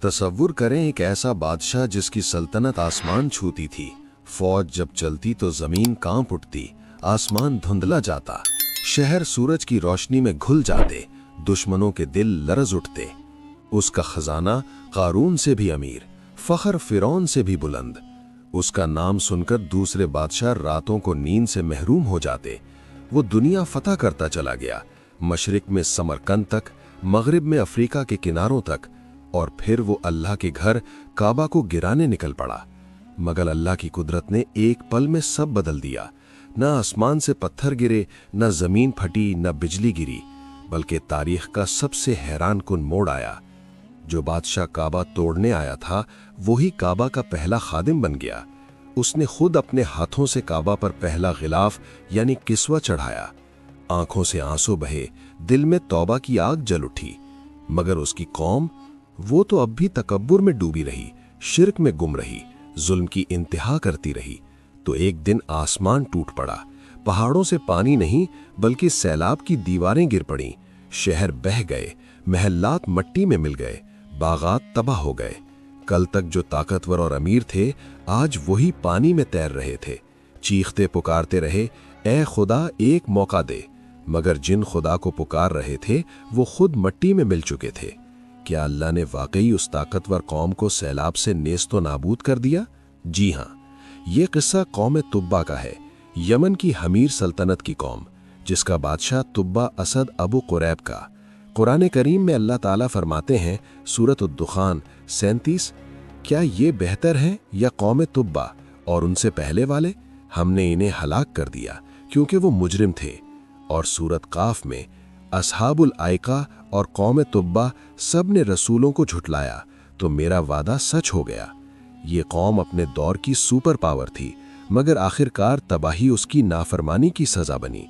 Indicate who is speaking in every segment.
Speaker 1: तसव्वुर करें एक ऐसा बादशाह जिसकी सल्तनत आसमान छूती थी। फौज जब चलती तो जमीन कांप उठती, आसमान धुंधला जाता, शहर सूरज की रोशनी में घुल जाते, दुश्मनों के दिल लरज उठते। उसका खजाना कारून से भी अमीर, फखर फिरौन से भी बुलंद। उसका नाम सुनकर दूसरे बादशाह रातों को नींद से महरूम हो जाते। वो दुनिया फतह करता चला गया, मशरिक में समरकंद तक, मगरिब में अफ्रीका के किनारों तक, और फिर वो अल्लाह के घर काबा को गिराने निकल पड़ा। मगर अल्लाह की कुदरत ने एक पल में सब बदल दिया। न आसमान से पत्थर गिरे, न जमीन फटी, न बिजली गिरी, बल्कि तारीख का सबसे हैरान कुन मोड़ आया। जो बादशाह काबा तोड़ने आया था वही काबा का पहला खादिम बन गया। उसने खुद अपने हाथों से काबा पर पहला गिलाफ यानी किस्वा चढ़ाया। आंखों से आंसू बहे, दिल में तौबा की आग जल उठी। मगर उसकी कौम, वो तो अब भी तकब्बुर में डूबी रही, शिर्क में गुम रही, जुल्म की इंतहा करती रही। तो एक दिन आसमान टूट पड़ा, पहाड़ों से पानी नहीं बल्कि सैलाब की दीवारें गिर पड़ीं, शहर बह गए, महल्लात मट्टी में मिल गए, बागात तबाह हो गए। कल तक जो ताकतवर और अमीर थे आज वही पानी में तैर रहे थे। चीखते पुकारते रहे, ए खुदा एक मौका दे। मगर जिन खुदा को पुकार रहे थे वो खुद मट्टी में मिल चुके थे। क्या अल्लाह ने वाकई उस ताकतवर कौम को सैलाब से नेस्तो नाबूद कर दिया? जी हाँ, ये किस्सा कौम तुब्बा का है, यमन की हमीर सल्तनत की कौम, जिसका बादशाह तुब्बा असद अबू कुरैब का। कुरान करीम में अल्लाह ताला फरमाते हैं, सूरत उद्दुखान 37, क्या ये बेहतर है या कौम तुब्बा और उनसे पहले वाले? हमने इन्हें हलाक कर दिया क्योंकि वो मुजरिम थे। और सूरत काफ में असहाबुल आयका और कौम तुब्बा सब ने रसूलों को झुटलाया तो मेरा वादा सच हो गया। ये कौम अपने दौर की सुपर पावर थी, मगर आखिरकार तबाही उसकी नाफरमानी की सजा बनी।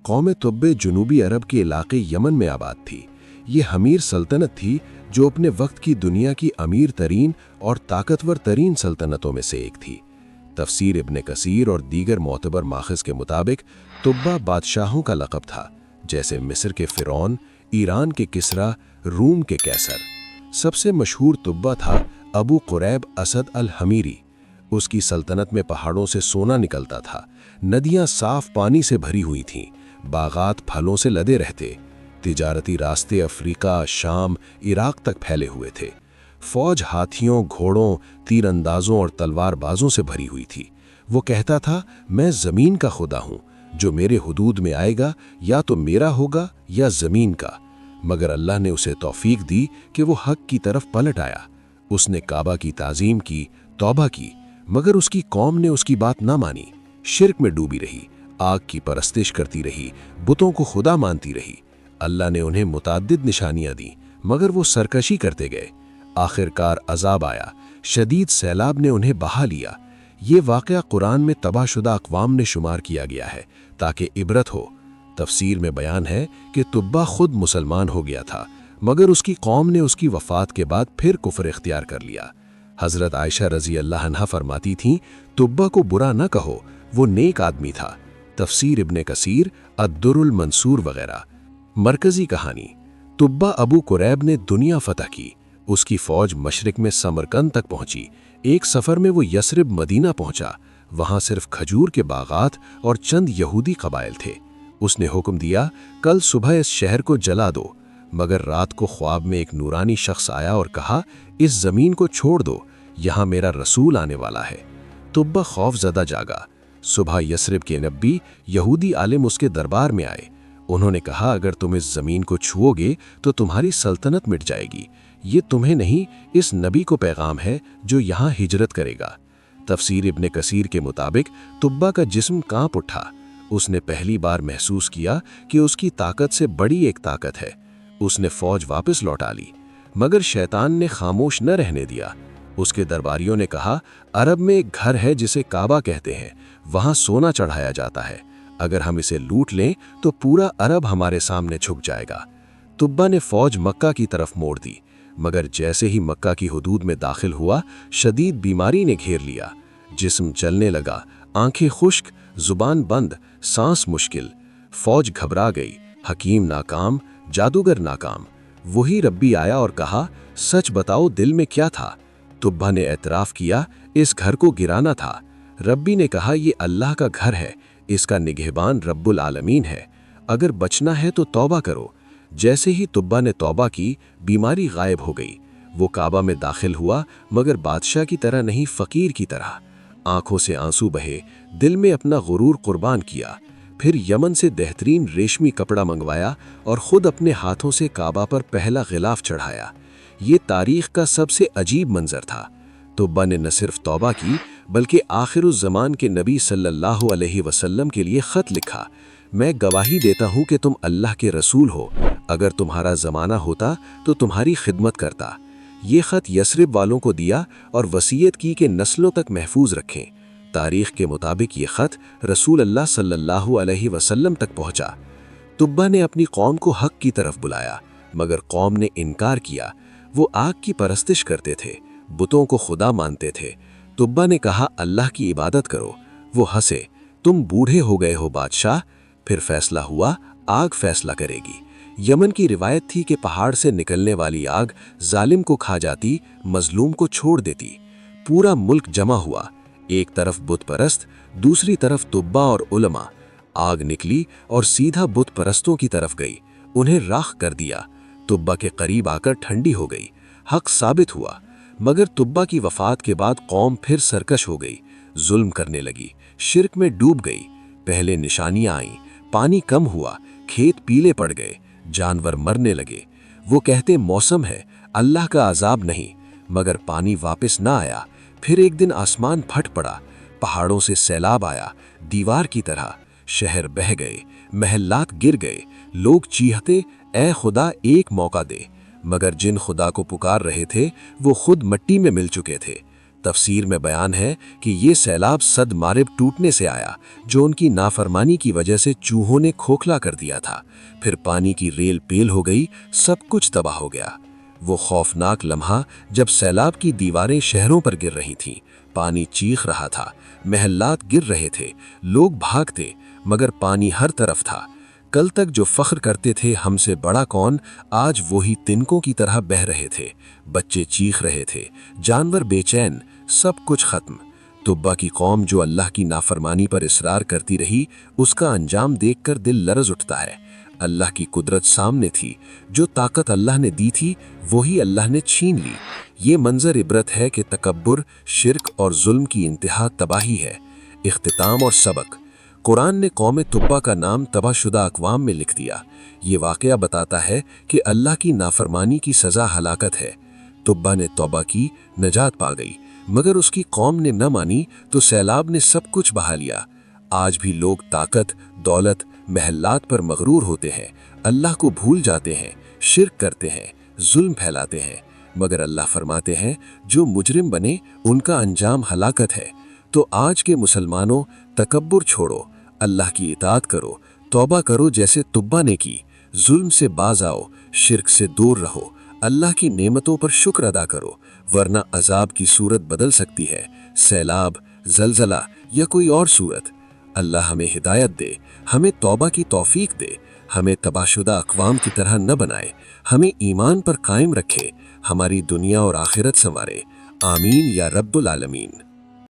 Speaker 1: कौम तुब्बे जनूबी अरब के इलाके यमन में आबाद थी। ये हमीर सल्तनत थी जो अपने वक्त की दुनिया की अमीर तरीन और ताकतवर तरीन सल्तनतों में से एक थी। तफसीर इब्ने कसीर और दीगर मोतबर माखिज के मुताबिक तुब्बा बादशाहों का लक़ब था, जैसे मिस्र के फिरौन, ईरान के किसरा, रूम के कैसर। सबसे मशहूर तुब्बा था अबू कुरैब असद अल हमीरी। उसकी सल्तनत में पहाड़ों से सोना निकलता था, नदियां साफ पानी से भरी हुई थीं, बागात फलों से लदे रहते, तिजारती रास्ते अफ्रीका, शाम, इराक तक फैले हुए थे। फौज हाथियों, घोड़ों, तीरंदाजों और तलवारबाजों से भरी हुई थी। वो कहता था, मैं ज़मीन का खुदा हूँ, जो मेरे हुदूद में आएगा या तो मेरा होगा या ज़मीन का। मगर अल्लाह ने उसे तौफीक दी कि वो हक की तरफ पलट आया। उसने काबा की ताज़ीम की, तौबा की, मगर उसकी कौम ने उसकी बात ना मानी, शिर्क में डूबी रही, आग की परस्तिश करती रही, बुतों को खुदा मानती रही। अल्लाह ने उन्हें मुताद्दिद निशानियां दी, मगर वो सरकशी करते गए। आखिरकार अजाब आया, शदीद सैलाब ने उन्हें बहा लिया। ये वाक़या कुरान में तबाहशुदा अक़वाम ने शुमार किया गया है ताकि इबरत हो। तफसीर में बयान है कि तुब्बा खुद मुसलमान हो गया था, मगर उसकी कौम ने उसकी वफ़ात के बाद फिर कुफ्र इख्तियार कर लिया। हज़रत आयशा रज़ी अल्लाह अन्हा फरमाती थीं, तुब्बा को बुरा न कहो, वो नेक आदमी था। तफसीर इब्ने कसीर, अद्दुरुल मंसूर वगैरह। मरकज़ी कहानी, तुब्बा अबू कुरैब ने दुनिया फतह की। उसकी फ़ौज मशरिक में समरकंद तक पहुंची। एक सफ़र में वो यसरिब मदीना पहुंचा। वहां सिर्फ खजूर के बागात और चंद यहूदी कबाइल थे। उसने हुक्म दिया, कल सुबह इस शहर को जला दो। मगर रात को ख्वाब में एक नूरानी शख्स आया और कहा, इस ज़मीन को छोड़ दो, यहाँ मेरा रसूल आने वाला है। तुब्बा खौफज़दा जागा। सुबह यसरिब के नबी यहूदी आलिम उसके दरबार में आए। उन्होंने कहा, अगर तुम इस ज़मीन को छुओगे तो तुम्हारी सल्तनत मिट जाएगी। ये तुम्हें नहीं, इस नबी को पैगाम है जो यहाँ हिजरत करेगा। तफसीर इब्ने कसीर के मुताबिक तुब्बा का जिस्म कांप उठा। उसने पहली बार महसूस किया कि उसकी ताकत से बड़ी एक ताकत है। उसने फौज वापस लौटा ली, मगर शैतान ने खामोश न रहने दिया। उसके दरबारियों ने कहा, अरब में एक घर है जिसे काबा कहते हैं, वहाँ सोना चढ़ाया जाता है। अगर हम इसे लूट लें तो पूरा अरब हमारे सामने झुक जाएगा। तुब्बा ने फौज मक्का की तरफ मोड़ दी, मगर जैसे ही मक्का की हुदूद में दाखिल हुआ, शदीद बीमारी ने घेर लिया। जिस्म चलने लगा, आंखें खुश्क, जुबान बंद, सांस मुश्किल। फौज घबरा गई, हकीम नाकाम, जादूगर नाकाम।
Speaker 2: वही रब्बी आया और कहा, सच बताओ दिल में क्या था? तुब्बा ने एतराफ़ किया, इस घर को गिराना था। रब्बी ने कहा, ये अल्लाह का घर है, इसका निगहबान रब्बुल आलमीन है, अगर बचना है तो तौबा करो। जैसे ही तुब्बा ने तौबा की, बीमारी गायब हो गई। वो काबा में दाखिल हुआ, मगर बादशाह की तरह नहीं, फ़कीर की तरह। आंखों से आंसू बहे, दिल में अपना गुरूर कुर्बान किया। फिर यमन से बेहतरीन रेशमी कपड़ा मंगवाया और ख़ुद अपने हाथों से काबा पर पहला गिलाफ चढ़ाया। ये तारीख़ का सबसे अजीब मंजर था। तुब्बा ने न सिर्फ तौबा की, बल्कि आखिरुज़्ज़मान के नबी सल्लल्लाहु अलैहि वसल्लम के लिए ख़त लिखा, मैं गवाही देता हूँ कि तुम अल्लाह के रसूल हो, अगर तुम्हारा ज़माना होता तो तुम्हारी खिदमत करता। ये ख़त यसरिब वालों को दिया और वसीयत की कि नस्लों तक महफूज रखें। तारीख़ के मुताबिक ये ख़त रसूल अल्लाह सल्लल्लाहु अलैहि वसल्लम तक पहुँचा। तुब्बा ने अपनी कौम को हक़ की तरफ बुलाया, मगर कौम ने इनकार किया। वो आग की परस्तिश करते थे, बुतों को खुदा मानते थे। तुब्बा ने कहा, अल्लाह की इबादत करो। वो हंसे, तुम बूढ़े हो गए हो बादशाह। फिर फैसला हुआ, आग फैसला करेगी। यमन की रिवायत थी कि पहाड़ से निकलने वाली आग जालिम को खा जाती, मजलूम को छोड़ देती। पूरा मुल्क जमा हुआ, एक तरफ बुत परस्त, दूसरी तरफ तुब्बा और उलमा। आग निकली और सीधा बुत परस्तों की तरफ गई, उन्हें राख कर दिया। तुब्बा के करीब आकर ठंडी हो गई, हक साबित हुआ। मगर तुब्बा की वफात के बाद कौम फिर सरकश हो गई, जुल्म करने लगी, शिर्क में डूब गई। पहले निशानियां आईं, पानी कम हुआ, खेत पीले पड़ गए, जानवर मरने लगे। वो कहते मौसम है, अल्लाह का अजाब नहीं, मगर पानी वापस ना आया। फिर एक दिन आसमान फट पड़ा, पहाड़ों से सैलाब आया, दीवार की तरह। शहर बह गए, महल्लात गिर गए। लोग चीखते, ऐ खुदा एक मौका दे। मगर जिन खुदा को पुकार रहे थे, वो खुद मिट्टी में मिल चुके थे। तफसीर में बयान है कि ये सैलाब सद मारिब टूटने से आया, जो उनकी नाफरमानी की वजह से चूहों ने खोखला कर दिया था। फिर पानी की रेल पेल हो गई, सब कुछ तबाह हो गया। वो खौफनाक लम्हा जब सैलाब की दीवारें शहरों पर गिर रही थीं, पानी चीख रहा था, महल्लात गिर रहे थे, लोग भागते, मगर पानी हर तरफ था। कल तक जो फख्र करते थे हमसे बड़ा कौन, आज वही तिनकों की तरह बह रहे थे। बच्चे चीख रहे थे, जानवर बेचैन, सब कुछ खत्म। तुब्बा की कौम जो अल्लाह की नाफरमानी पर इसरार करती रही, उसका अंजाम देखकर दिल लरज उठता है। अल्लाह की कुदरत सामने थी, जो ताकत अल्लाह ने दी थी वही अल्लाह ने छीन ली। ये मंजर इबरत है कि तकब्बुर, शिर्क और जुल्म की इंतहा तबाही है। इख्तिताम और सबक। कुरान ने कौम तुब्बा का नाम तबाहशुदा अक़वाम में लिख दिया। ये वाक़या बताता है कि अल्लाह की नाफरमानी की सज़ा हलाकत है। तुब्बा ने तौबा की, नजात पा गई, मगर उसकी कौम ने न मानी तो सैलाब ने सब कुछ बहा लिया। आज भी लोग ताकत, दौलत, महल्लात पर मगरूर होते हैं, अल्लाह को भूल जाते हैं, शिर्क करते हैं, जुल्म फैलाते हैं। मगर अल्लाह फरमाते हैं, जो मुजरिम बने उनका अंजाम हलाकत है। तो आज के मुसलमानों, तकब्बुर छोड़ो, अल्लाह की इताअत करो, तौबा करो जैसे तुब्बा ने की। जुल्म से बाज आओ, शिर्क से दूर रहो, अल्लाह की नेमतों पर शुक्र अदा करो, वरना अजाब की सूरत बदल सकती है, सैलाब, जलजला या कोई और सूरत। अल्लाह हमें हिदायत दे, हमें तौबा की तौफीक दे, हमें तबाहशुदा अक़वाम की तरह न बनाए, हमें ईमान पर कायम रखे, हमारी दुनिया और आखिरत संवारे। आमीन या रब्बुल आलमीन।